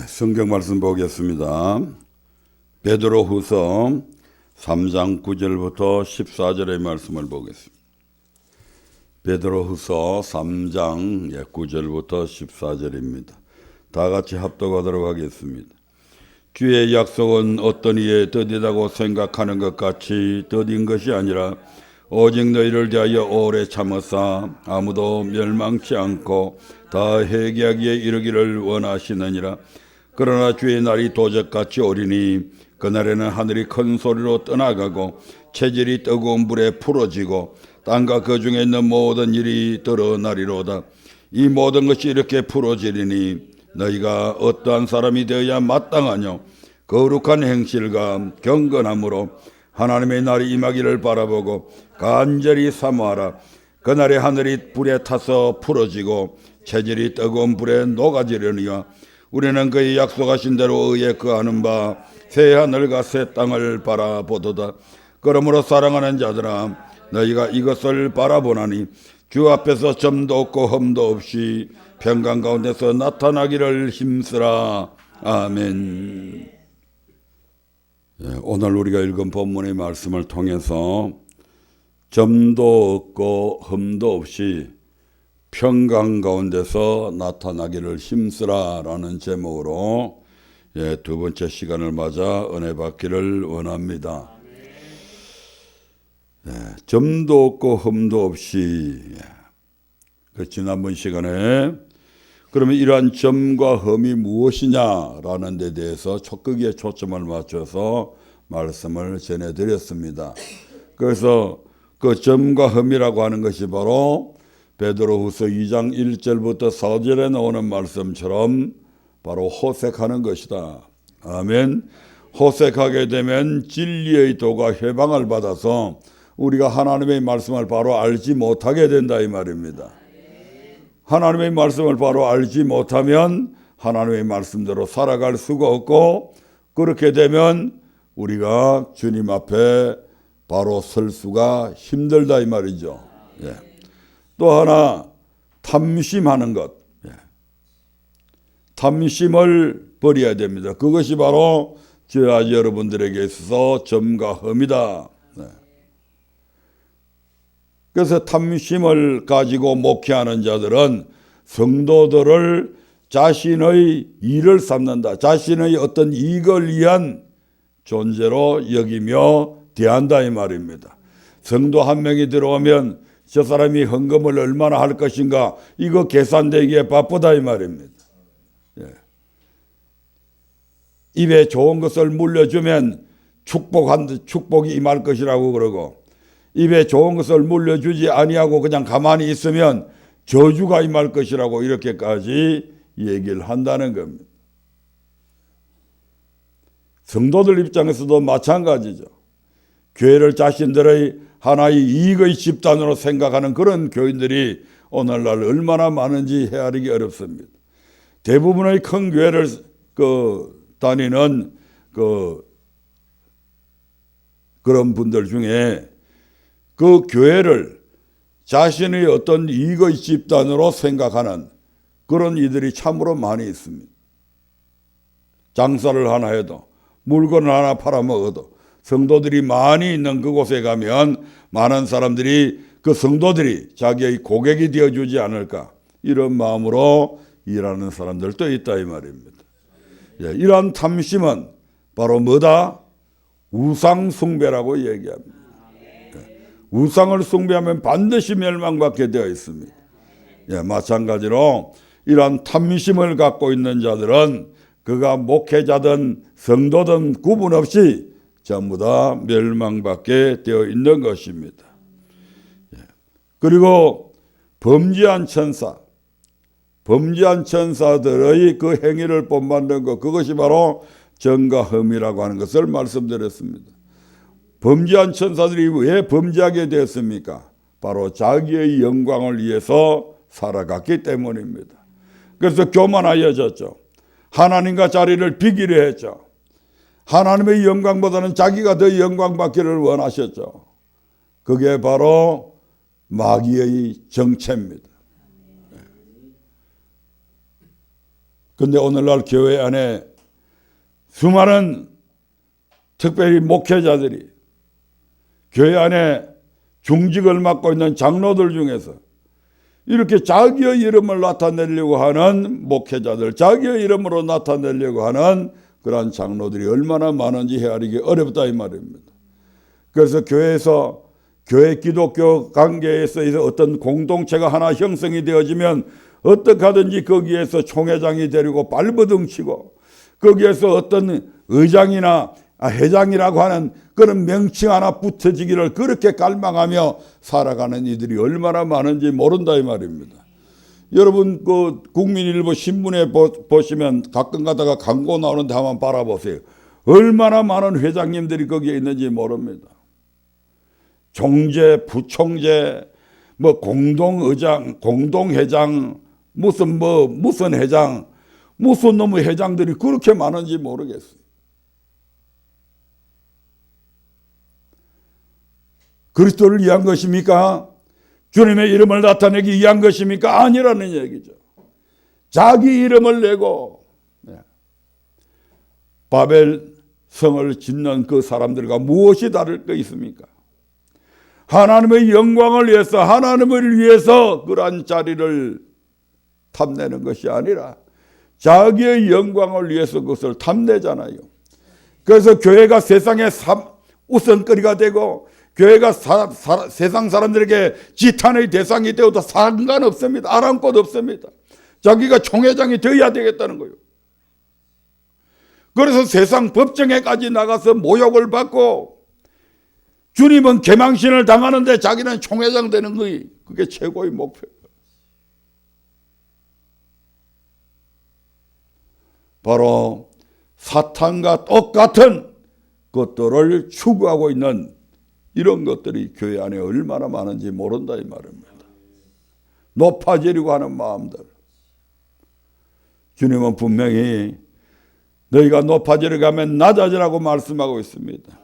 성경 말씀 보겠습니다. 베드로후서 3장 9절부터 14절의 말씀을 보겠습니다. 베드로후서 3장 9절부터 14절입니다. 다 같이 합독하도록 하겠습니다. 주의 약속은 어떤 이에 더디다고 생각하는 것 같이 더딘 것이 아니라 오직 너희를 대하여 오래 참으사 아무도 멸망치 않고 다 회개하기에 이르기를 원하시느니라. 그러나 주의 날이 도적같이 오리니 그날에는 하늘이 큰 소리로 떠나가고 체질이 뜨거운 불에 풀어지고 땅과 그 중에 있는 모든 일이 드러나리로다. 이 모든 것이 이렇게 풀어지리니 너희가 어떠한 사람이 되어야 마땅하뇨. 거룩한 행실과 경건함으로 하나님의 날이 임하기를 바라보고 간절히 사모하라. 그날에 하늘이 불에 타서 풀어지고 체질이 뜨거운 불에 녹아지려니와 우리는 그의 약속하신 대로 의에 거하는 바 새 하늘과 새 땅을 바라보도다. 그러므로 사랑하는 자들아, 너희가 이것을 바라보나니 주 앞에서 점도 없고 흠도 없이 평강 가운데서 나타나기를 힘쓰라. 아멘. 오늘 우리가 읽은 본문의 말씀을 통해서 점도 없고 흠도 없이 평강 가운데서 나타나기를 힘쓰라 라는 제목으로 두 번째 시간을 맞아 은혜 받기를 원합니다. 점도 없고 흠도 없이 지난번 시간에 그러면 이러한 점과 흠이 무엇이냐라는 데 대해서 촉극에 초점을 맞춰서 말씀을 전해드렸습니다. 그래서 그 점과 흠이라고 하는 것이 바로 베드로후서 2장 1절부터 4절에 나오는 말씀처럼 바로 호색하는 것이다. 아멘. 호색하게 되면 진리의 도가 해방을 받아서 우리가 하나님의 말씀을 바로 알지 못하게 된다 이 말입니다. 하나님의 말씀을 바로 알지 못하면 하나님의 말씀대로 살아갈 수가 없고, 그렇게 되면 우리가 주님 앞에 바로 설 수가 힘들다 이 말이죠. 또 하나 탐심하는 것. 탐심을 버려야 됩니다. 그것이 바로 저와 여러분들에게 있어서 점과 흠이다. 그래서 탐심을 가지고 목회하는 자들은 성도들을 자신의 일을 삼는다. 자신의 어떤 이익을 위한 존재로 여기며 대한다 이 말입니다. 성도 한 명이 들어오면 저 사람이 헌금을 얼마나 할 것인가 이거 계산되기에 바쁘다 이 말입니다. 입에 좋은 것을 물려주면 축복이 임할 것이라고 그러고, 입에 좋은 것을 물려주지 아니하고 그냥 가만히 있으면 저주가 임할 것이라고 이렇게까지 얘기를 한다는 겁니다. 성도들 입장에서도 마찬가지죠. 교회를 자신들의 하나의 이익의 집단으로 생각하는 그런 교인들이 오늘날 얼마나 많은지 헤아리기 어렵습니다. 대부분의 큰 교회를 다니는 그런 분들 중에 그 교회를 자신의 어떤 이익의 집단으로 생각하는 그런 이들이 참으로 많이 있습니다. 장사를 하나 해도 물건을 하나 팔아먹어도 성도들이 많이 있는 그곳에 가면 많은 사람들이 그 성도들이 자기의 고객이 되어주지 않을까 이런 마음으로 일하는 사람들도 있다 이 말입니다. 이러한 탐심은 바로 뭐다? 우상 숭배라고 얘기합니다. 우상을 숭배하면 반드시 멸망받게 되어 있습니다. 마찬가지로 이러한 탐심을 갖고 있는 자들은 그가 목회자든 성도든 구분 없이 전부 다 멸망받게 되어 있는 것입니다. 그리고 범죄한 천사들의 그 행위를 본받는 것, 그것이 바로 점과 흠이라고 하는 것을 말씀드렸습니다. 범죄한 천사들이 왜 범죄하게 되었습니까? 바로 자기의 영광을 위해서 살아갔기 때문입니다. 그래서 교만하여졌죠. 하나님과 자리를 비기려 했죠. 하나님의 영광보다는 자기가 더 영광받기를 원하셨죠. 그게 바로 마귀의 정체입니다. 근데 오늘날 교회 안에 수많은 특별히 목회자들이 교회 안에 중직을 맡고 있는 장로들 중에서 이렇게 자기의 이름을 나타내려고 하는 목회자들, 자기의 이름으로 나타내려고 하는 그러한 장로들이 얼마나 많은지 헤아리기 어렵다 이 말입니다. 그래서 교회에서 교회 기독교 관계에서 어떤 공동체가 하나 형성이 되어지면 어떻게 하든지 거기에서 총회장이 되려고 발버둥 치고 거기에서 어떤 의장이나 회장이라고 하는 그런 명칭 하나 붙여지기를 그렇게 갈망하며 살아가는 이들이 얼마나 많은지 모른다 이 말입니다. 여러분 그 국민일보 신문에 보시면 가끔 가다가 광고 나오는데 한번 바라보세요. 얼마나 많은 회장님들이 거기에 있는지 모릅니다. 총재, 부총재, 뭐 공동의장, 공동회장, 무슨 회장, 무슨 놈의 회장들이 그렇게 많은지 모르겠어요. 그리스도를 위한 것입니까? 주님의 이름을 나타내기 위한 것입니까? 아니라는 얘기죠. 자기 이름을 내고 바벨 성을 짓는 그 사람들과 무엇이 다를 거 있습니까? 하나님의 영광을 위해서, 하나님을 위해서 그러한 자리를 탐내는 것이 아니라 자기의 영광을 위해서 그것을 탐내잖아요. 그래서 교회가 세상의 우선거리가 되고 교회가 세상 사람들에게 지탄의 대상이 되어도 상관없습니다. 아랑곳 없습니다. 자기가 총회장이 되어야 되겠다는 거예요. 그래서 세상 법정에까지 나가서 모욕을 받고 주님은 개망신을 당하는데 자기는 총회장 되는 거예요. 그게 최고의 목표예요. 바로 사탄과 똑같은 것들을 추구하고 있는 이런 것들이 교회 안에 얼마나 많은지 모른다 이 말입니다. 높아지려고 하는 마음들. 주님은 분명히 너희가 높아지려고 하면 낮아지라고 말씀하고 있습니다.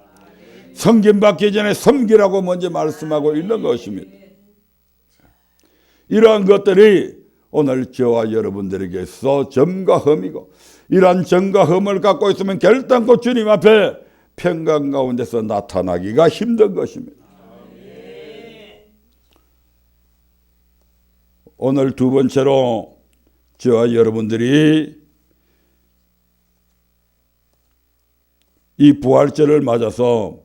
섬김받기 전에 섬기라고 먼저 말씀하고 있는 것입니다. 이러한 것들이 오늘 저와 여러분들에게서 점과 흠이고 이러한 점과 흠을 갖고 있으면 결단코 주님 앞에 평강 가운데서 나타나기가 힘든 것입니다. 오늘 두 번째로 저와 여러분들이 이 부활절을 맞아서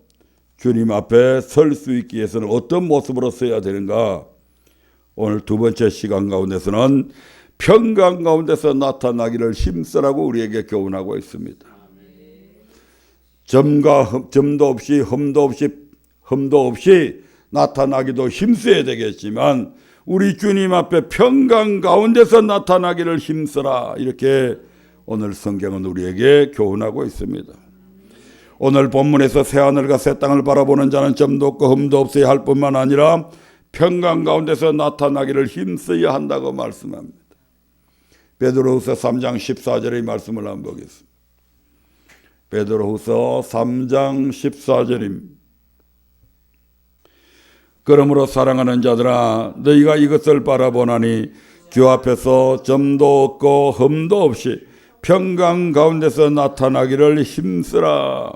주님 앞에 설 수 있기 위해서는 어떤 모습으로 서야 되는가? 오늘 두 번째 시간 가운데서는 평강 가운데서 나타나기를 힘쓰라고 우리에게 교훈하고 있습니다. 점도 없이 흠도 없이 나타나기도 힘써야 되겠지만 우리 주님 앞에 평강 가운데서 나타나기를 힘쓰라, 이렇게 오늘 성경은 우리에게 교훈하고 있습니다. 오늘 본문에서 새하늘과 새 땅을 바라보는 자는 점도 없고 흠도 없어야 할 뿐만 아니라 평강 가운데서 나타나기를 힘써야 한다고 말씀합니다. 베드로후서 3장 14절의 말씀을 한번 보겠습니다. 베드로후서 3장 14절입니다. 그러므로 사랑하는 자들아 너희가 이것을 바라보나니 주 앞에서 점도 없고 흠도 없이 평강 가운데서 나타나기를 힘쓰라.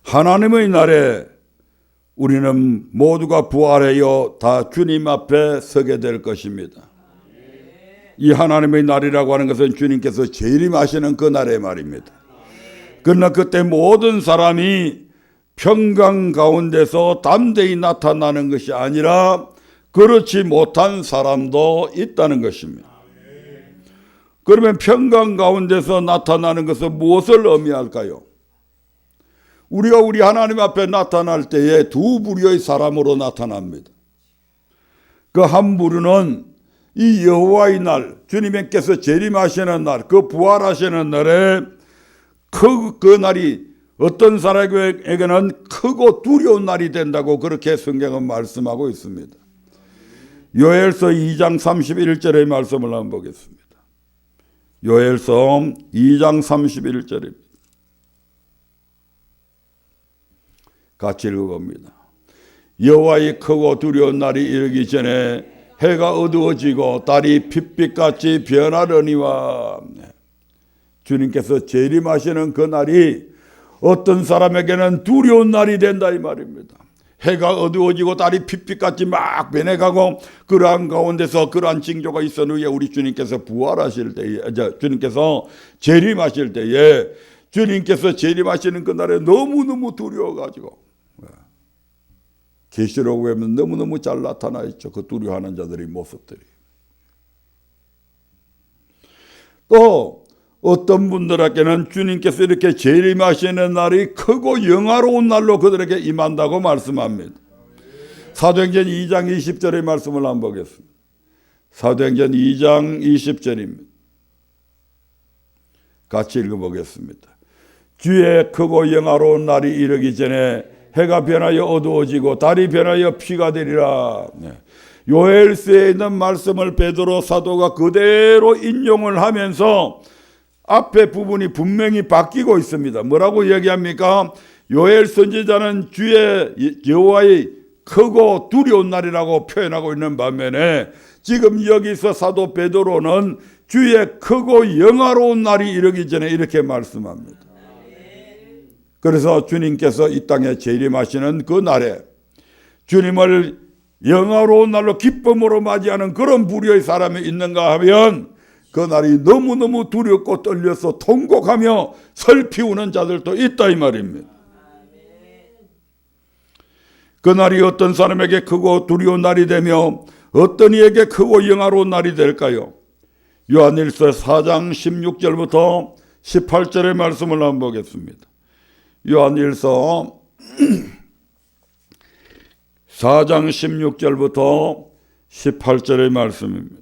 하나님의 날에 우리는 모두가 부활하여 다 주님 앞에 서게 될 것입니다. 이 하나님의 날이라고 하는 것은 주님께서 재림하시는 그 날의 말입니다. 그러나 그때 모든 사람이 평강 가운데서 담대히 나타나는 것이 아니라 그렇지 못한 사람도 있다는 것입니다. 그러면 평강 가운데서 나타나는 것은 무엇을 의미할까요? 우리가 우리 하나님 앞에 나타날 때에 두 부류의 사람으로 나타납니다. 그 한 부류는 이 여호와의 날, 주님께서 재림하시는 날, 그 부활하시는 날에 그 날이 어떤 사람에게는 크고 두려운 날이 된다고 그렇게 성경은 말씀하고 있습니다. 요엘서 2장 31절의 말씀을 한번 보겠습니다. 요엘서 2장 31절입니다. 같이 읽어봅니다. 여호와의 크고 두려운 날이 이르기 전에 해가 어두워지고 달이 핏빛같이 변하려니와. 주님께서 재림하시는 그 날이 어떤 사람에게는 두려운 날이 된다 이 말입니다. 해가 어두워지고 달이 핏빛같이 막 변해가고 그러한 가운데서 그러한 징조가 있은 후에 우리 주님께서 부활하실 때에, 주님께서 재림하실 때에, 주님께서 재림하시는 그날에 너무너무 두려워가지고, 계시록에 보면 너무너무 잘 나타나 있죠. 그 두려워하는 자들의 모습들이. 또 어떤 분들에게는 주님께서 이렇게 재림하시는 날이 크고 영화로운 날로 그들에게 임한다고 말씀합니다. 사도행전 2장 20절의 말씀을 한번 보겠습니다. 사도행전 2장 20절입니다. 같이 읽어보겠습니다. 주의 크고 영화로운 날이 이르기 전에 해가 변하여 어두워지고 달이 변하여 피가 되리라. 요엘서에 있는 말씀을 베드로 사도가 그대로 인용을 하면서 앞에 부분이 분명히 바뀌고 있습니다. 뭐라고 얘기합니까? 요엘 선지자는 주의 여호와의 크고 두려운 날이라고 표현하고 있는 반면에 지금 여기서 사도 베드로는 주의 크고 영화로운 날이 이르기 전에 이렇게 말씀합니다. 그래서 주님께서 이 땅에 재림하시는 그 날에 주님을 영화로운 날로 기쁨으로 맞이하는 그런 부류의 사람이 있는가 하면 그 날이 너무너무 두렵고 떨려서 통곡하며 슬피우는 자들도 있다 이 말입니다. 그 날이 어떤 사람에게 크고 두려운 날이 되며 어떤 이에게 크고 영화로운 날이 될까요? 요한일서 4장 16절부터 18절의 말씀을 한번 보겠습니다. 요한일서 4장 16절부터 18절의 말씀입니다.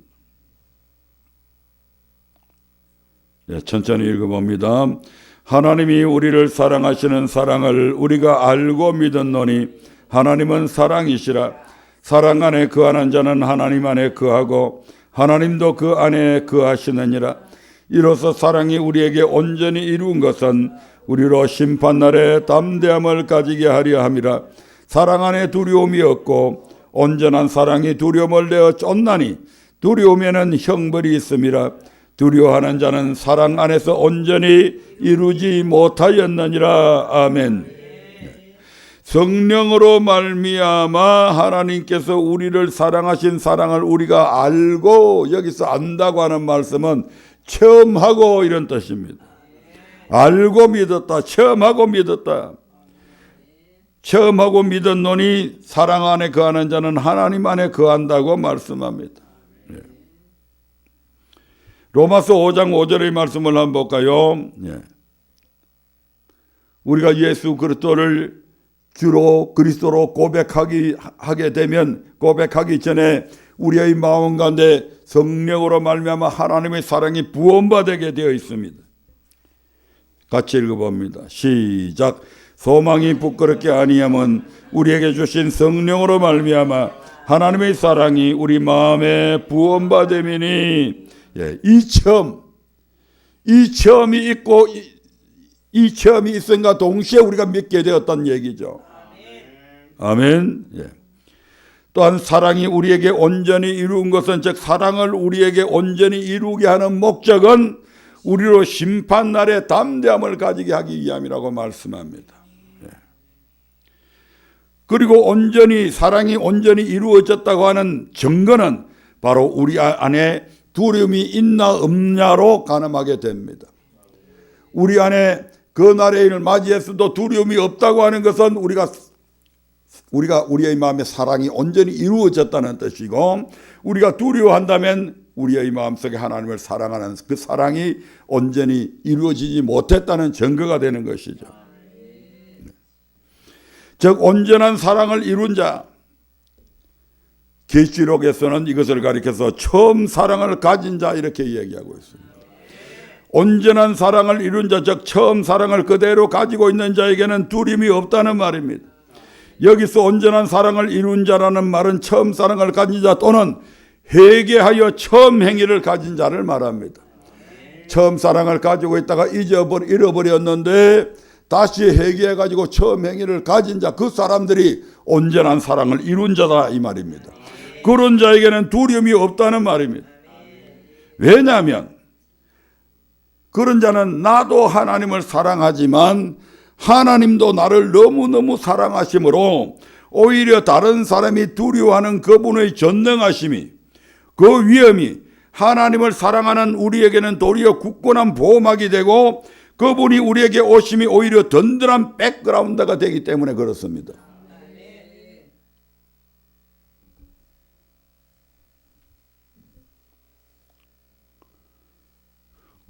천천히 읽어봅니다. 하나님이 우리를 사랑하시는 사랑을 우리가 알고 믿었노니 하나님은 사랑이시라. 사랑 안에 거하는 자는 하나님 안에 거하고 하나님도 그 안에 거하시느니라. 이로써 사랑이 우리에게 온전히 이룬 것은 우리로 심판날에 담대함을 가지게 하려 함이라. 사랑 안에 두려움이 없고 온전한 사랑이 두려움을 내어 쫓나니 두려움에는 형벌이 있음이라. 두려워하는 자는 사랑 안에서 온전히 이루지 못하였느니라. 아멘. 성령으로 말미암아 하나님께서 우리를 사랑하신 사랑을 우리가 알고, 여기서 안다고 하는 말씀은 체험하고 이런 뜻입니다. 알고 믿었다, 체험하고 믿었다. 체험하고 믿었노니 사랑 안에 거하는 자는 하나님 안에 거한다고 말씀합니다. 로마서 5장 5절의 말씀을 한번 볼까요? 우리가 예수 그리스도를 주로 그리스도로 고백하게 되면, 고백하기 전에 우리의 마음 가운데 성령으로 말미암아 하나님의 사랑이 부원받게 되어 있습니다. 같이 읽어봅니다. 시작. 소망이 부끄럽게 아니함은 우리에게 주신 성령으로 말미암아 하나님의 사랑이 우리 마음에 부원받음이니. 이 체험이 있고 이 체험이 있음과 동시에 우리가 믿게 되었다는 얘기죠. 아멘. 또한 사랑이 우리에게 온전히 이룬 것은, 즉 사랑을 우리에게 온전히 이루게 하는 목적은 우리로 심판날에 담대함을 가지게 하기 위함이라고 말씀합니다. 그리고 사랑이 온전히 이루어졌다고 하는 증거는 바로 우리 안에 두려움이 있나 없냐로 가늠하게 됩니다. 우리 안에 그 날의 일을 맞이했어도 두려움이 없다고 하는 것은 우리의 마음에 사랑이 온전히 이루어졌다는 뜻이고, 우리가 두려워한다면 우리의 마음속에 하나님을 사랑하는 그 사랑이 온전히 이루어지지 못했다는 증거가 되는 것이죠. 즉 온전한 사랑을 이룬 자, 계시록에서는 이것을 가리켜서 처음 사랑을 가진 자 이렇게 이야기하고 있습니다. 온전한 사랑을 이룬 자, 즉 처음 사랑을 그대로 가지고 있는 자에게는 두려움이 없다는 말입니다. 여기서 온전한 사랑을 이룬 자라는 말은 처음 사랑을 가진 자 또는 회개하여 처음 행위를 가진 자를 말합니다. 처음 사랑을 가지고 있다가 잃어버렸는데 다시 회개해가지고 처음 행위를 가진 자, 그 사람들이 온전한 사랑을 이룬 자다 이 말입니다. 그런 자에게는 두려움이 없다는 말입니다. 왜냐하면 그런 자는 나도 하나님을 사랑하지만 하나님도 나를 너무너무 사랑하심으로 오히려 다른 사람이 두려워하는 그분의 전능하심이, 그 위엄이 하나님을 사랑하는 우리에게는 도리어 굳건한 보호막이 되고 그분이 우리에게 오심이 오히려 든든한 백그라운드가 되기 때문에 그렇습니다.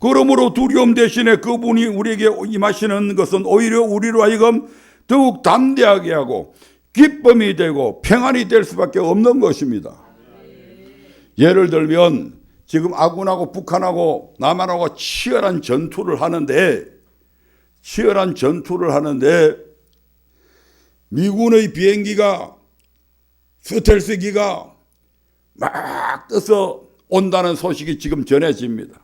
그러므로 두려움 대신에 그분이 우리에게 임하시는 것은 오히려 우리로 하여금 더욱 담대하게 하고 기쁨이 되고 평안이 될 수밖에 없는 것입니다. 예를 들면 지금 아군하고 북한하고 남한하고 치열한 전투를 하는데 미군의 비행기가 스텔스기가 막 떠서 온다는 소식이 지금 전해집니다.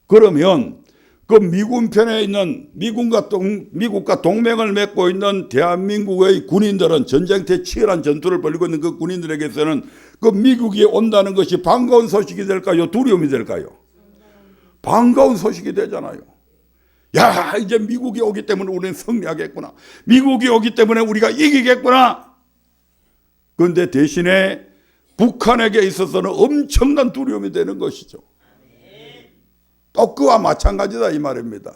그러면 그 미군 편에 있는 미국과 동맹을 맺고 있는 대한민국의 군인들은 전쟁터에 치열한 전투를 벌이고 있는 그 군인들에게서는 그 미국이 온다는 것이 반가운 소식이 될까요? 두려움이 될까요? 반가운 소식이 되잖아요. 야, 이제 미국이 오기 때문에 우리는 승리하겠구나. 미국이 오기 때문에 우리가 이기겠구나. 그런데 대신에 북한에게 있어서는 엄청난 두려움이 되는 것이죠. 또 그와 마찬가지다 이 말입니다.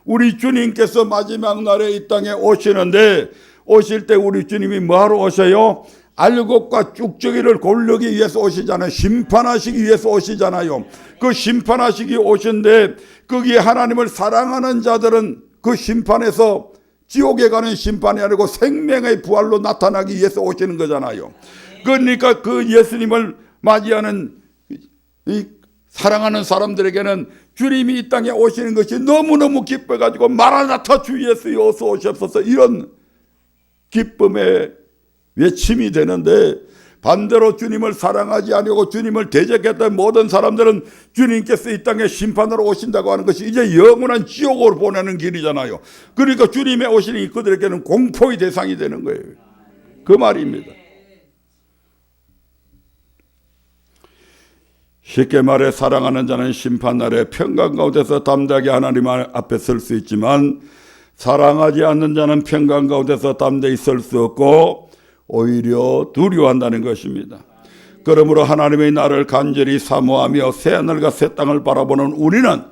우리 주님께서 마지막 날에 이 땅에 오시는데 오실 때 우리 주님이 뭐하러 오셔요? 알곡과 쭉저기를 고르기 위해서 오시잖아요. 심판하시기 위해서 오시잖아요. 그 심판하시기 오신데 거기에 하나님을 사랑하는 자들은 그 심판에서 지옥에 가는 심판이 아니고 생명의 부활로 나타나기 위해서 오시는 거잖아요. 그러니까 그 예수님을 맞이하는 이 사랑하는 사람들에게는 주님이 이 땅에 오시는 것이 너무너무 기뻐가지고 마라나타 주 예수여 어서 오시옵소서 이런 기쁨의 외침이 되는데, 반대로 주님을 사랑하지 아니하고 주님을 대적했던 모든 사람들은 주님께서 이 땅에 심판으로 오신다고 하는 것이 이제 영원한 지옥으로 보내는 길이잖아요. 그러니까 주님의 오시는 그들에게는 공포의 대상이 되는 거예요. 그 말입니다. 쉽게 말해 사랑하는 자는 심판날에 평강 가운데서 담대하게 하나님 앞에 설 수 있지만 사랑하지 않는 자는 평강 가운데서 담대히 설 수 없고 오히려 두려워한다는 것입니다. 그러므로 하나님의 날을 간절히 사모하며 새하늘과 새 땅을 바라보는 우리는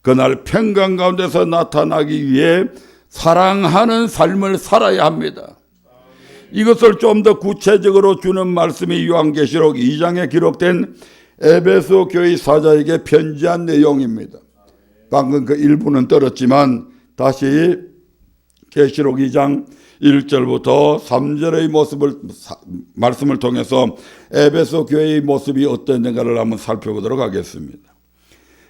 그날 평강 가운데서 나타나기 위해 사랑하는 삶을 살아야 합니다. 이것을 좀 더 구체적으로 주는 말씀이 요한계시록 2장에 기록된 에베소 교회 사자에게 편지한 내용입니다. 방금 그 일부는 떨었지만 다시 계시록 2장 1절부터 3절의 말씀을 통해서 에베소 교회의 모습이 어땠는가를 한번 살펴보도록 하겠습니다.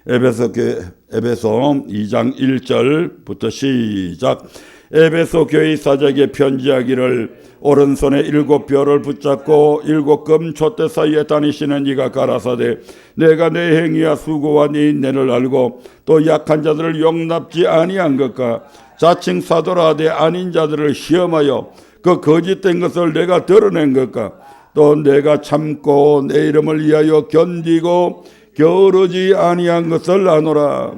에베소 2장 1절부터 시작. 에베소 교회 사자에게 편지하기를 오른손에 7벼를 붙잡고 7금 촛대 사이에 다니시는 이가 가라사대 내가 내 행위와 수고와 네 인내를 알고 또 약한 자들을 용납지 아니한 것과 자칭 사도라 하되 아닌 자들을 시험하여 그 거짓된 것을 내가 드러낸 것과 또 내가 참고 내 이름을 위하여 견디고 게으르지 아니한 것을 아노라.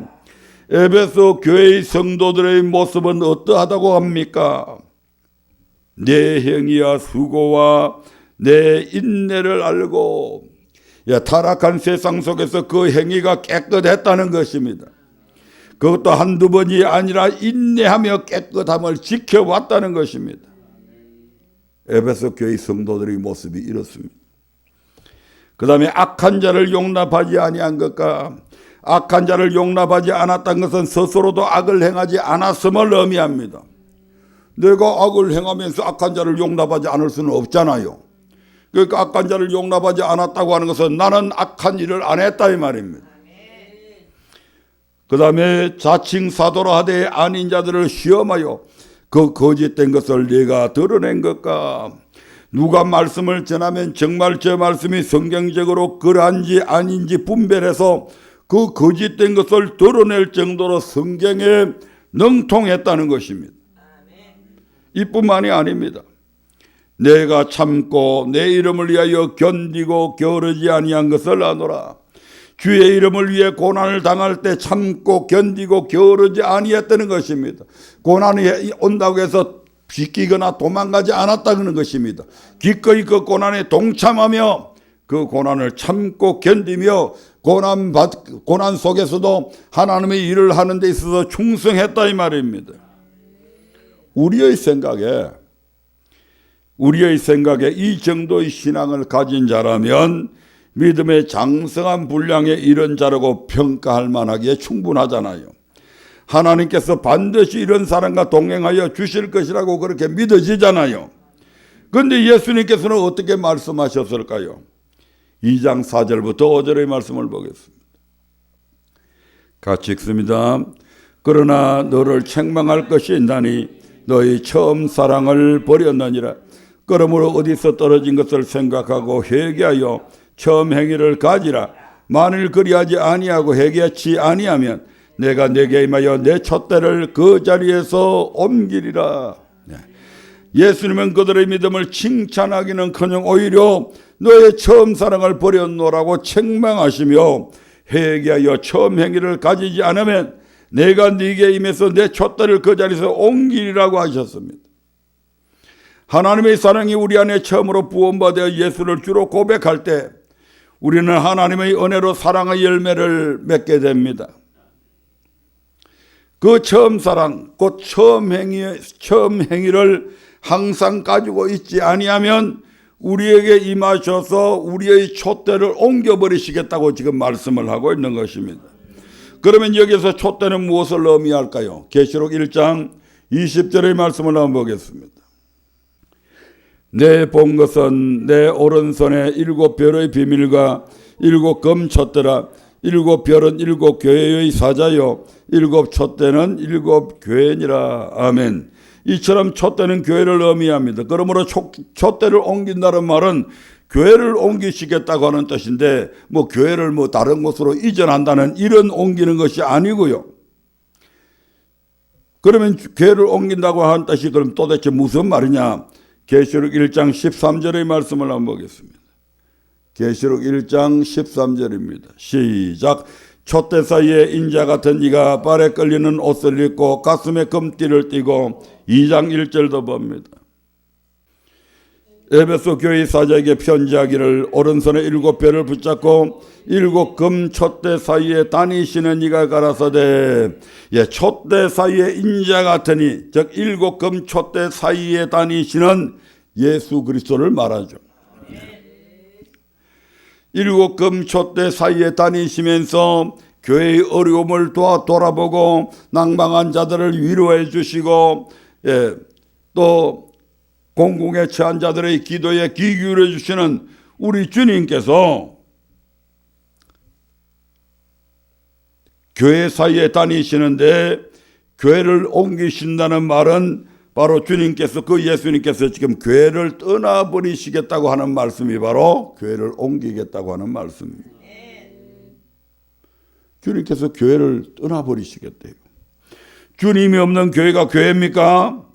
에베소 교회의 성도들의 모습은 어떠하다고 합니까? 내 행위와 수고와 내 인내를 알고, 타락한 세상 속에서 그 행위가 깨끗했다는 것입니다. 그것도 한두 번이 아니라 인내하며 깨끗함을 지켜왔다는 것입니다. 에베소 교회 성도들의 모습이 이렇습니다. 그 다음에 악한 자를 용납하지 아니한 것과 악한 자를 용납하지 않았다는 것은 스스로도 악을 행하지 않았음을 의미합니다. 내가 악을 행하면서 악한 자를 용납하지 않을 수는 없잖아요. 그러니까 악한 자를 용납하지 않았다고 하는 것은 나는 악한 일을 안 했다 이 말입니다. 그 다음에 자칭 사도라 하되 아닌 자들을 시험하여 그 거짓된 것을 네가 드러낸 것과 누가 말씀을 전하면 정말 저 말씀이 성경적으로 그러한지 아닌지 분별해서 그 거짓된 것을 드러낼 정도로 성경에 능통했다는 것입니다. 이뿐만이 아닙니다. 내가 참고 내 이름을 위하여 견디고 게으르지 아니한 것을 아노라. 주의 이름을 위해 고난을 당할 때 참고 견디고 게으르지 아니했다는 것입니다. 고난이 온다고 해서 비끼거나 도망가지 않았다는 것입니다. 기꺼이 그 고난에 동참하며 그 고난을 참고 견디며 고난 속에서도 하나님의 일을 하는 데 있어서 충성했다 이 말입니다. 우리의 생각에 이 정도의 신앙을 가진 자라면 믿음의 장성한 분량에 이런 자라고 평가할 만하기에 충분하잖아요. 하나님께서 반드시 이런 사람과 동행하여 주실 것이라고 그렇게 믿어지잖아요. 그런데 예수님께서는 어떻게 말씀하셨을까요? 2장 4절부터 5절의 말씀을 보겠습니다. 같이 읽습니다. 그러나 너를 책망할 것이 있나니 너희 처음 사랑을 버렸느니라. 그러므로 어디서 떨어진 것을 생각하고 회개하여 처음 행위를 가지라. 만일 그리하지 아니하고 회개치 아니하면 내가 내게 임하여 내 촛대를 그 자리에서 옮기리라. 예수님은 그들의 믿음을 칭찬하기는커녕 오히려 너의 처음 사랑을 버렸노라고 책망하시며 회개하여 처음 행위를 가지지 않으면 내가 네게 임해서 내 촛대를 그 자리에서 옮기리라고 하셨습니다. 하나님의 사랑이 우리 안에 처음으로 부원받아 예수를 주로 고백할 때 우리는 하나님의 은혜로 사랑의 열매를 맺게 됩니다. 그 처음 사랑, 곧 처음 행위를 항상 가지고 있지 아니하면 우리에게 임하셔서 우리의 촛대를 옮겨버리시겠다고 지금 말씀을 하고 있는 것입니다. 그러면 여기서 촛대는 무엇을 의미할까요? 계시록 1장 20절의 말씀을 한번 보겠습니다. 내 본 것은 내 오른손에 7별의 비밀과 7금 촛대라. 7별은 7교회의 사자요 7 촛대는 7 교회니라. 아멘. 이처럼 촛대는 교회를 의미합니다. 그러므로 촛대를 옮긴다는 말은 교회를 옮기시겠다고 하는 뜻인데 교회를 다른 곳으로 이전한다는 이런 옮기는 것이 아니고요. 그러면 교회를 옮긴다고 하는 뜻이 그럼 도대체 무슨 말이냐? 계시록 1장 13절의 말씀을 한번 보겠습니다. 계시록 1장 13절입니다. 시작. 촛대 사이에 인자 같은 이가 발에 끌리는 옷을 입고 가슴에 금띠를 띠고 2장 1절도 봅니다. 에베소 교회 사자에게 편지하기를 오른손에 7별을 붙잡고 7금 촛대 사이에 다니시는 이가 가라사대. 촛대 사이에 인자 같으니 즉 7금 촛대 사이에 다니시는 예수 그리스도를 말하죠. 7금 촛대 사이에 다니시면서 교회의 어려움을 돌아보고 낭망한 자들을 위로해 주시고 또 공공에 처한 자들의 기도에 귀 기울여 주시는 우리 주님께서 교회 사이에 다니시는데 교회를 옮기신다는 말은 바로 주님께서 예수님께서 지금 교회를 떠나버리시겠다고 하는 말씀이 바로 교회를 옮기겠다고 하는 말씀입니다. 주님께서 교회를 떠나버리시겠대요. 주님이 없는 교회가 교회입니까?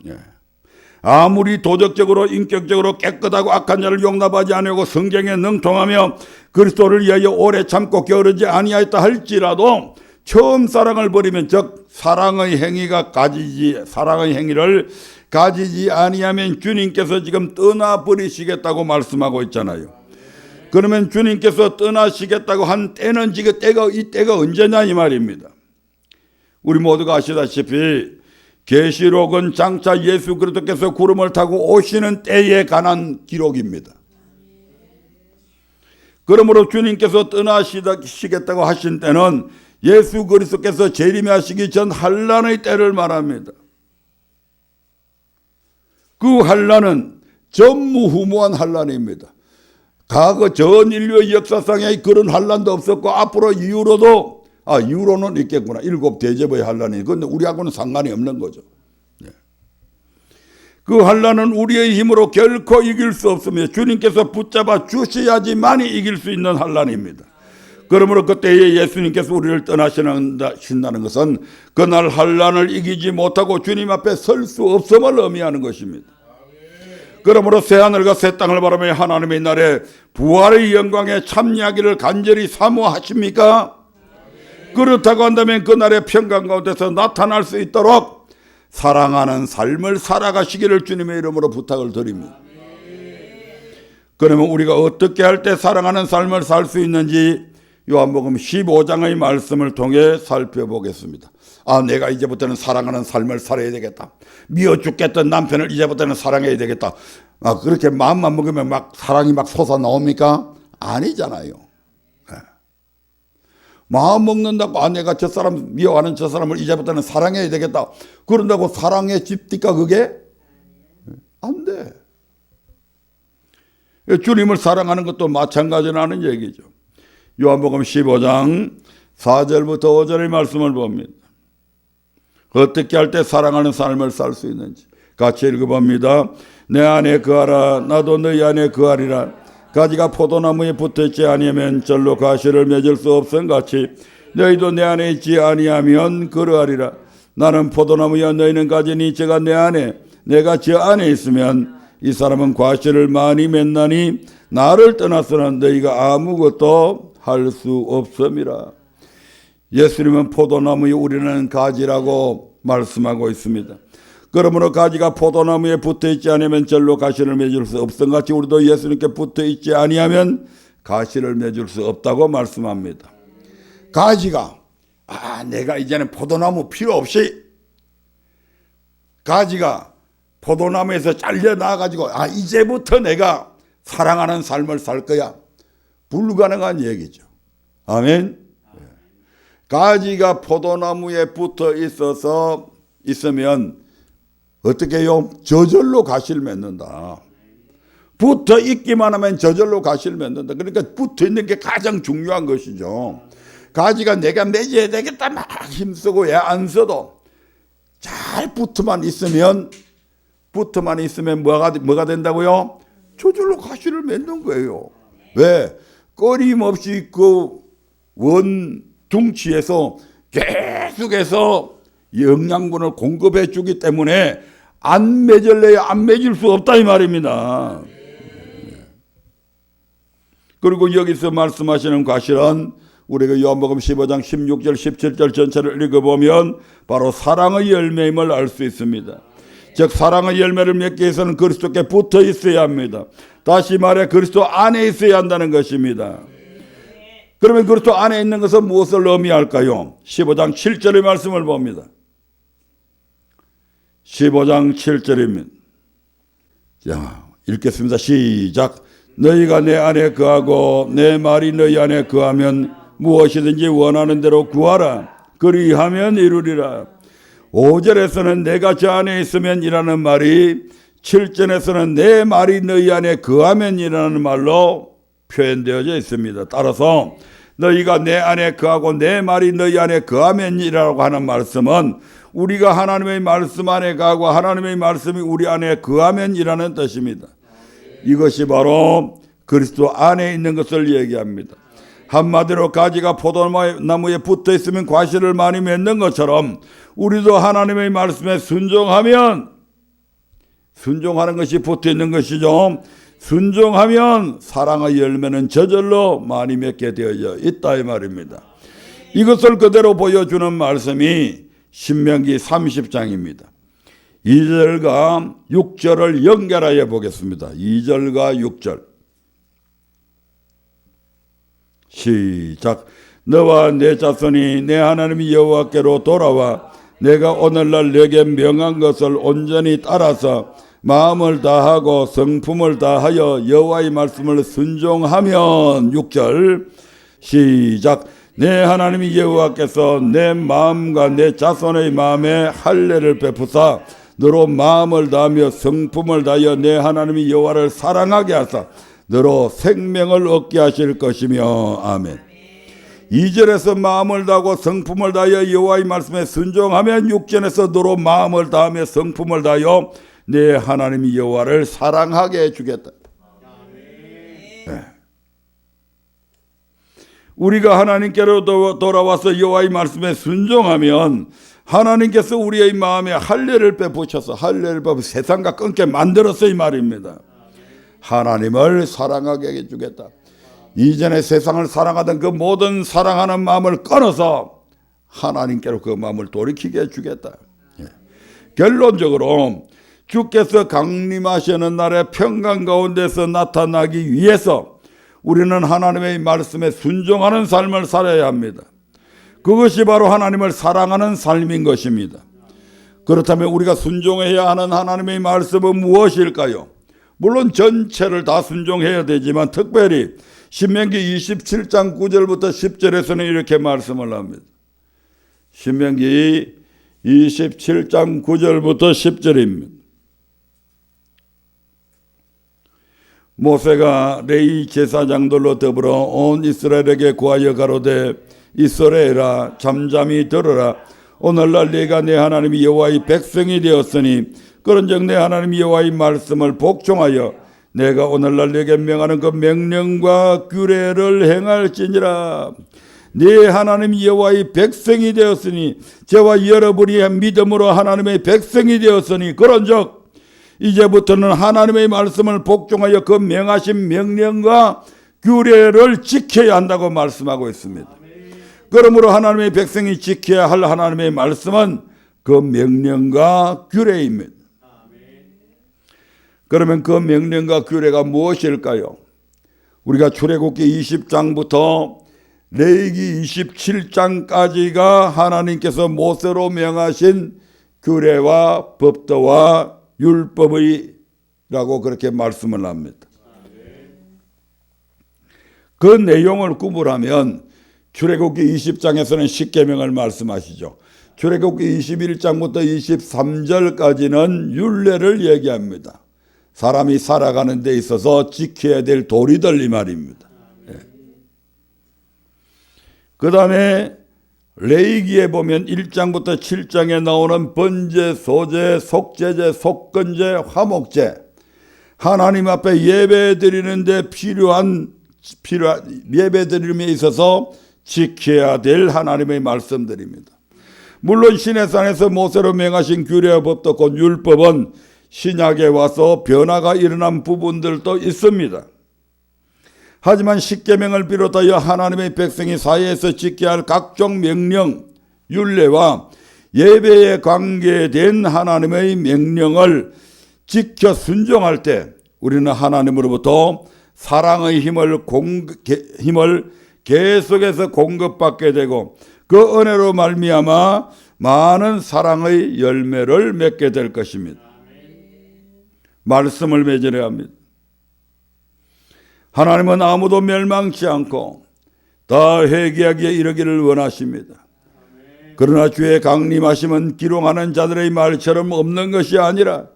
아무리 도덕적으로 인격적으로 깨끗하고 악한 자를 용납하지 아니하고 성경에 능통하며 그리스도를 위하여 오래 참고 게으르지 아니하였다 할지라도 처음 사랑을 버리면 즉 사랑의 행위를 가지지 아니하면 주님께서 지금 떠나버리시겠다고 말씀하고 있잖아요. 그러면 주님께서 떠나시겠다고 한 때는 지금 이 때가 언제냐 이 말입니다. 우리 모두가 아시다시피 계시록은 장차 예수 그리스도께서 구름을 타고 오시는 때에 관한 기록입니다. 그러므로 주님께서 떠나시겠다고 하신 때는 예수 그리스도께서 재림하시기 전 환난의 때를 말합니다. 그 환난은 전무후무한 환난입니다. 과거 전 인류의 역사상에 그런 환난도 없었고 앞으로 이후로는 있겠구나. 7 대접의 환난이. 그런데 우리하고는 상관이 없는 거죠. 그 환난은 우리의 힘으로 결코 이길 수 없으며 주님께서 붙잡아 주셔야지만이 이길 수 있는 환난입니다. 그러므로 그때에 예수님께서 우리를 떠나신다는 것은 그날 환난을 이기지 못하고 주님 앞에 설 수 없음을 의미하는 것입니다. 그러므로 새하늘과 새 땅을 바라며 하나님의 날에 부활의 영광에 참여하기를 간절히 사모하십니까? 그렇다고 한다면 그날의 평강 가운데서 나타날 수 있도록 사랑하는 삶을 살아가시기를 주님의 이름으로 부탁을 드립니다. 그러면 우리가 어떻게 할 때 사랑하는 삶을 살 수 있는지 요한복음 15장의 말씀을 통해 살펴보겠습니다. 내가 이제부터는 사랑하는 삶을 살아야 되겠다. 미워 죽겠던 남편을 이제부터는 사랑해야 되겠다. 그렇게 마음만 먹으면 막 사랑이 막 솟아나옵니까? 아니잖아요. 마음 먹는다고 내가 저 사람 미워하는 저 사람을 이제부터는 사랑해야 되겠다. 그런다고 사랑에 집니까 그게? 안 돼. 주님을 사랑하는 것도 마찬가지라는 얘기죠. 요한복음 15장 4절부터 5절의 말씀을 봅니다. 어떻게 할 때 사랑하는 삶을 살 수 있는지 같이 읽어봅니다. 내 안에 거하라 나도 너희 안에 거하리라. 가지가 포도나무에 붙어있지 아니하면 절로 가시를 맺을 수 없음 같이 너희도 내 안에 있지 아니하면 그러하리라. 나는 포도나무여 너희는 가지니 제가 내 안에 내가 저 안에 있으면 이 사람은 과실을 많이 맺나니 나를 떠나서는 너희가 아무것도 할 수 없음이라. 예수님은 포도나무에 우리는 가지라고 말씀하고 있습니다. 그러므로 가지가 포도나무에 붙어있지 않으면 절로 가시를 맺을 수 없음 같이 우리도 예수님께 붙어있지 아니하면 가시를 맺을 수 없다고 말씀합니다. 가지가 내가 이제는 포도나무 필요 없이 가지가 포도나무에서 잘려나가지고 이제부터 내가 사랑하는 삶을 살 거야. 불가능한 얘기죠. 아멘. 가지가 포도나무에 붙어 있으면 어떻게 해요? 저절로 가시를 맺는다. 붙어 있기만 하면 저절로 가시를 맺는다. 그러니까 붙어 있는 게 가장 중요한 것이죠. 가지가 내가 맺어야 되겠다 막 힘쓰고 애 안 써도 잘 붙어만 있으면 뭐가 된다고요? 저절로 가시를 맺는 거예요. 왜? 끊임없이 그 원둥치에서 계속해서 영양분을 공급해 주기 때문에 안 맺을래야 안 맺을 수 없다 이 말입니다. 그리고 여기서 말씀하시는 과실은 우리가 요한복음 15장 16절 17절 전체를 읽어보면 바로 사랑의 열매임을 알 수 있습니다. 즉 사랑의 열매를 맺기 위해서는 그리스도께 붙어 있어야 합니다. 다시 말해 그리스도 안에 있어야 한다는 것입니다. 그러면 그리스도 안에 있는 것은 무엇을 의미할까요? 15장 7절의 말씀을 봅니다. 15장 7절입니다. 자, 읽겠습니다. 시작. 너희가 내 안에 거하고 내 말이 너희 안에 거하면 무엇이든지 원하는 대로 구하라. 그리하면 이루리라. 5절에서는 내가 저 안에 있으면 이라는 말이 7절에서는 내 말이 너희 안에 거하면 이라는 말로 표현되어져 있습니다. 따라서 너희가 내 안에 거하고 내 말이 너희 안에 거하면 이라고 하는 말씀은 우리가 하나님의 말씀 안에 거하고 하나님의 말씀이 우리 안에 거하면 이라는 뜻입니다. 이것이 바로 그리스도 안에 있는 것을 얘기합니다. 한마디로 가지가 포도나무에 붙어 있으면 과실을 많이 맺는 것처럼 우리도 하나님의 말씀에 순종하면 순종하는 것이 붙어 있는 것이죠. 순종하면 사랑의 열매는 저절로 많이 맺게 되어져 있다 이 말입니다. 이것을 그대로 보여주는 말씀이 신명기 30장입니다. 2절과 6절을 연결하여 보겠습니다. 2절과 6절 시작. 너와 내 자손이 내 하나님 여호와께로 돌아와 내가 오늘날 내게 명한 것을 온전히 따라서 마음을 다하고 성품을 다하여 여호와의 말씀을 순종하면 6절 시작. 내 하나님 여호와께서 내 마음과 내 자손의 마음에 할례를 베푸사 너로 마음을 다하며 성품을 다하여 내 하나님 여호와를 사랑하게 하사 너로 생명을 얻게 하실 것이며 아멘. 2절에서 마음을 다하고 성품을 다하여 여호와의 말씀에 순종하면 6절에서 너로 마음을 다하며 성품을 다하여 내 하나님 여호와를 사랑하게 해주겠다. 네. 우리가 하나님께로 돌아와서 여호와의 말씀에 순종하면 하나님께서 우리의 마음에 할례를 베푸셔서 할례를 베푸 세상과 끊게 만들었어 이 말입니다. 하나님을 사랑하게 해주겠다. 이전에 세상을 사랑하던 그 모든 사랑하는 마음을 끊어서 하나님께로 그 마음을 돌이키게 해주겠다. 결론적으로 주께서 강림하시는 날에 평강 가운데서 나타나기 위해서 우리는 하나님의 말씀에 순종하는 삶을 살아야 합니다. 그것이 바로 하나님을 사랑하는 삶인 것입니다. 그렇다면 우리가 순종해야 하는 하나님의 말씀은 무엇일까요? 물론 전체를 다 순종해야 되지만 특별히 신명기 27장 9절부터 10절에서는 이렇게 말씀을 합니다. 신명기 27장 9절부터 10절입니다. 모세가 레위 제사장들로 더불어 온 이스라엘에게 구하여 가로되 이스라엘아 잠잠히 들으라. 오늘날 네가 내 하나님 여호와의 백성이 되었으니 그런즉 내 하나님 여호와의 말씀을 복종하여 내가 오늘날 네게 명하는 그 명령과 규례를 행할지니라. 네 하나님 여호와의 백성이 되었으니 저와 여러분이 믿음으로 하나님의 백성이 되었으니 그런즉 이제부터는 하나님의 말씀을 복종하여 그 명하신 명령과 규례를 지켜야 한다고 말씀하고 있습니다. 그러므로 하나님의 백성이 지켜야 할 하나님의 말씀은 그 명령과 규례입니다. 그러면 그 명령과 규례가 무엇일까요? 우리가 출애굽기 20장부터 레위기 27장까지가 하나님께서 모세로 명하신 규례와 법도와 율법이라고 그렇게 말씀을 합니다. 그 내용을 구분하면 출애굽기 20장에서는 십계명을 말씀하시죠. 출애굽기 21장부터 23절까지는 율례를 얘기합니다. 사람이 살아가는 데 있어서 지켜야 될 도리들 이 말입니다. 그 다음에 레위기에 보면 1장부터 7장에 나오는 번제, 소제, 속제제, 속건제, 화목제, 하나님 앞에 예배 드리는데 필요한 예배 드림에 있어서 지켜야 될 하나님의 말씀들입니다. 물론 시내산에서 모세로 명하신 규례와 법도 곧 율법은 신약에 와서 변화가 일어난 부분들도 있습니다. 하지만 십계명을 비롯하여 하나님의 백성이 사회에서 지켜야 할 각종 명령, 율례와 예배에 관계된 하나님의 명령을 지켜 순종할 때 우리는 하나님으로부터 사랑의 힘을 계속해서 공급받게 되고 그 은혜로 말미암아 많은 사랑의 열매를 맺게 될 것입니다. 말씀을 맺으려 합니다. 하나님은 아무도 멸망치 않고 다 회개하기에 이르기를 원하십니다. 그러나 주의 강림하심은 기롱하는 자들의 말처럼 없는 것이 아니라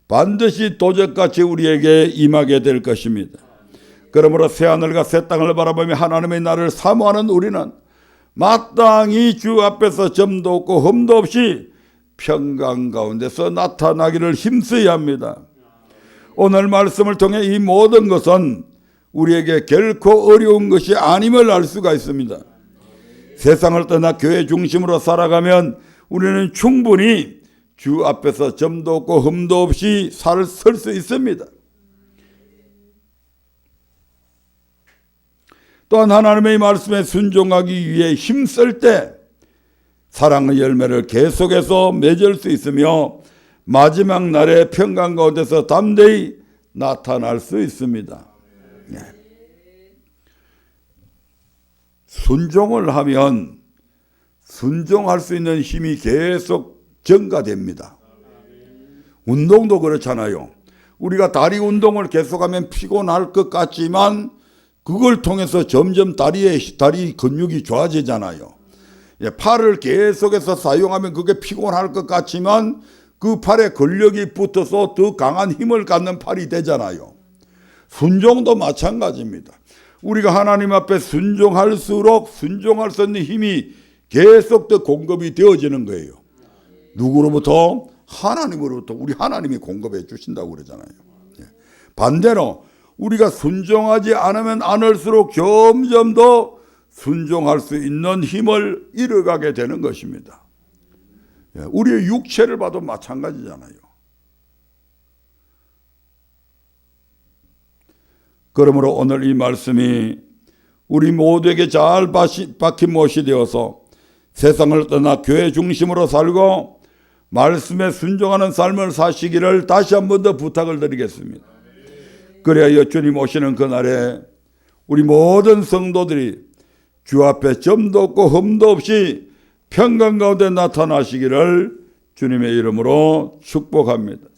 반드시 도적같이 우리에게 임하게 될 것입니다. 그러므로 새하늘과 새 땅을 바라보며 하나님의 날을 사모하는 우리는 마땅히 주 앞에서 점도 없고 흠도 없이 평강 가운데서 나타나기를 힘써야 합니다. 오늘 말씀을 통해 이 모든 것은 우리에게 결코 어려운 것이 아님을 알 수가 있습니다. 세상을 떠나 교회 중심으로 살아가면 우리는 충분히 주 앞에서 점도 없고 흠도 없이 설 수 있습니다. 또한 하나님의 말씀에 순종하기 위해 힘쓸 때 사랑의 열매를 계속해서 맺을 수 있으며 마지막 날에 평강 가운데서 담대히 나타날 수 있습니다. 네. 순종을 하면 순종할 수 있는 힘이 계속 증가됩니다. 운동도 그렇잖아요. 우리가 다리 운동을 계속하면 피곤할 것 같지만 그걸 통해서 점점 다리 근육이 좋아지잖아요. 팔을 계속해서 사용하면 그게 피곤할 것 같지만 그 팔에 근력이 붙어서 더 강한 힘을 갖는 팔이 되잖아요. 순종도 마찬가지입니다. 우리가 하나님 앞에 순종할수록 순종할 수 있는 힘이 계속 더 공급이 되어지는 거예요. 누구로부터? 하나님으로부터. 우리 하나님이 공급해 주신다고 그러잖아요. 반대로 우리가 순종하지 않으면 않을수록 점점 더 순종할 수 있는 힘을 잃어가게 되는 것입니다. 우리의 육체를 봐도 마찬가지잖아요. 그러므로 오늘 이 말씀이 우리 모두에게 잘 박힌 못이 되어서 세상을 떠나 교회 중심으로 살고 말씀에 순종하는 삶을 사시기를 다시 한 번 더 부탁을 드리겠습니다. 그래야 주님 오시는 그날에 우리 모든 성도들이 주 앞에 점도 없고 흠도 없이 평강 가운데 나타나시기를 주님의 이름으로 축복합니다.